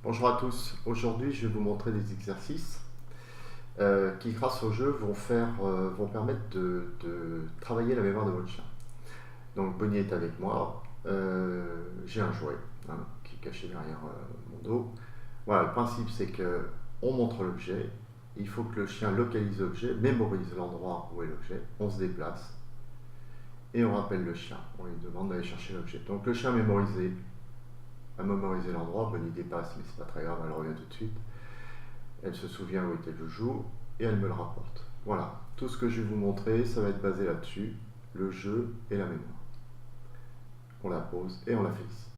Bonjour à tous, aujourd'hui je vais vous montrer des exercices qui grâce au jeu vont permettre de travailler la mémoire de votre chien. Donc Bonnie est avec moi, j'ai un jouet qui est caché derrière mon dos. Voilà, le principe c'est que on montre l'objet, il faut que le chien localise l'objet, mémorise l'endroit où est l'objet, on se déplace et on rappelle le chien, on lui demande d'aller chercher l'objet. Donc le chien a mémorisé l'endroit, Bonnie dépasse mais c'est pas très grave, elle revient tout de suite. Elle se souvient où était le jour et elle me le rapporte. Voilà, tout ce que je vais vous montrer, ça va être basé là-dessus, le jeu et la mémoire. On la pose et on la fait ici.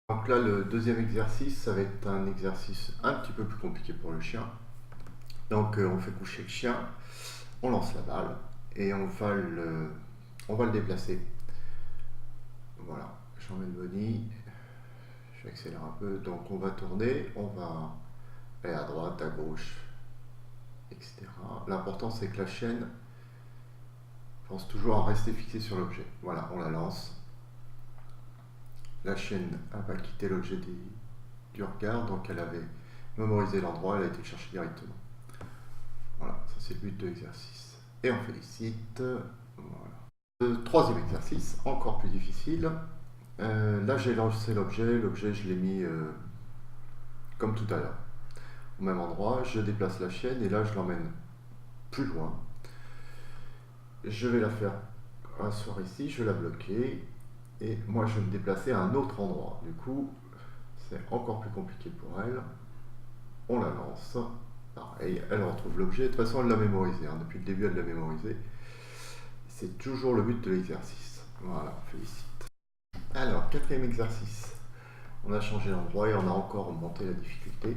Donc là, le deuxième exercice, ça va être un exercice un petit peu plus compliqué pour le chien. Donc on fait coucher le chien, on lance la balle et on va le déplacer. Voilà, j'emmène Bonnie, j'accélère un peu, donc on va tourner, on va aller à droite, à gauche, etc. L'important c'est que la chaîne pense toujours à rester fixé sur l'objet. Voilà, on la lance. La chaîne va quitter l'objet du regard, donc elle avait mémorisé l'endroit, elle a été le chercher directement. Voilà, ça c'est le but de l'exercice. Et on félicite. Voilà. Le troisième exercice, encore plus difficile. Là j'ai lancé l'objet je l'ai mis comme tout à l'heure. Au même endroit, je déplace la chaîne et là je l'emmène plus loin. Je vais la faire asseoir ici, je vais la bloquer et moi je vais me déplacer à un autre endroit. Du coup, c'est encore plus compliqué pour elle. On la lance, pareil, elle retrouve l'objet. De toute façon, elle l'a mémorisé, depuis le début elle l'a mémorisé. C'est toujours le but de l'exercice. Voilà, félicite. Alors, quatrième exercice. On a changé l'endroit et on a encore augmenté la difficulté.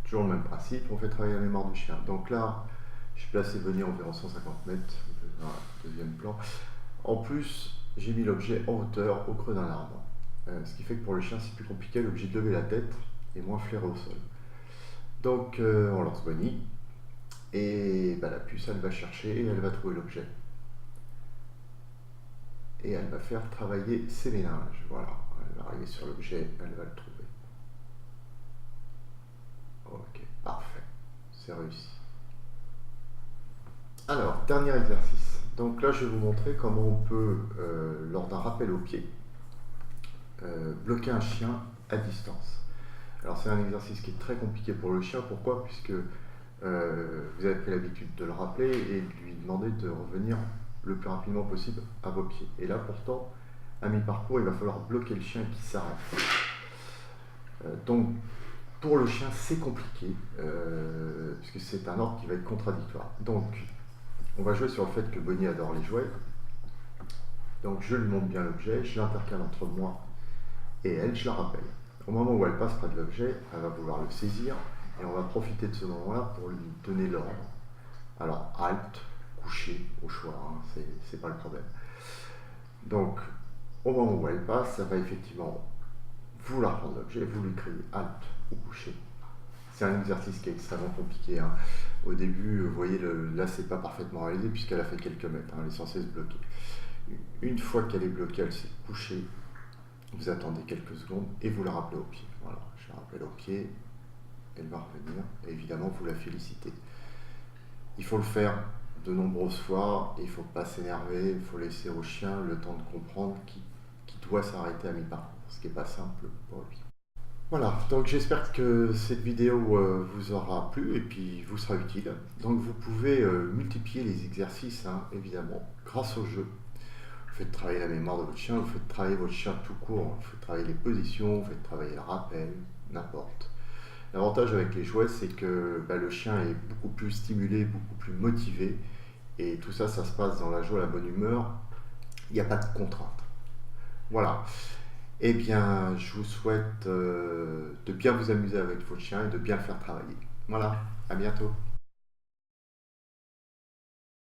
Toujours le même principe, on fait travailler la mémoire du chien. Donc là, je placé Bonnie environ 150 mètres, voilà, deuxième plan. En plus, j'ai mis l'objet en hauteur, au creux d'un arbre. Ce qui fait que pour le chien, c'est plus compliqué, l'objet de lever la tête et moins flairer au sol. Donc, on lance Bonnie et la puce, elle va chercher et elle va trouver l'objet. Et elle va faire travailler ses méninges. Voilà, elle va arriver sur l'objet, elle va le trouver. Ok, parfait, c'est réussi. Alors, dernier exercice. Donc là, je vais vous montrer comment on peut, lors d'un rappel au pied, bloquer un chien à distance. Alors c'est un exercice qui est très compliqué pour le chien. Pourquoi? Puisque vous avez pris l'habitude de le rappeler et de lui demander de revenir le plus rapidement possible à vos pieds. Et là pourtant, à mi-parcours, il va falloir bloquer le chien qui s'arrête. Donc pour le chien, c'est compliqué, puisque c'est un ordre qui va être contradictoire. Donc on va jouer sur le fait que Bonnie adore les jouets. Donc je lui montre bien l'objet, je l'intercale entre moi et elle, je la rappelle. Au moment où elle passe près de l'objet, elle va vouloir le saisir et on va profiter de ce moment-là pour lui donner l'ordre. Alors halte, coucher, au choix, c'est pas le problème. Donc au moment où elle passe, ça va effectivement vouloir prendre l'objet, vous lui criez halte ou coucher. C'est un exercice qui est extrêmement compliqué. Au début, vous voyez, là c'est pas parfaitement réalisé puisqu'elle a fait quelques mètres, elle est censée se bloquer. Une fois qu'elle est bloquée, elle s'est couchée. Vous attendez quelques secondes et vous la rappelez au pied. Voilà, je la rappelle au pied, elle va revenir et évidemment vous la félicitez. Il faut le faire de nombreuses fois, il ne faut pas s'énerver, il faut laisser au chien le temps de comprendre qu'il doit s'arrêter à mi-parcours, ce qui n'est pas simple pour lui. Voilà, donc j'espère que cette vidéo vous aura plu et puis vous sera utile. Donc vous pouvez multiplier les exercices, évidemment, grâce au jeu. Vous faites travailler la mémoire de votre chien, vous faites travailler votre chien tout court, vous faites travailler les positions, vous faites travailler le rappel, n'importe. L'avantage avec les jouets, c'est que le chien est beaucoup plus stimulé, beaucoup plus motivé, et tout ça, ça se passe dans la joie, la bonne humeur, il n'y a pas de contrainte. Voilà. Eh bien, je vous souhaite de bien vous amuser avec votre chien et de bien le faire travailler. Voilà, à bientôt.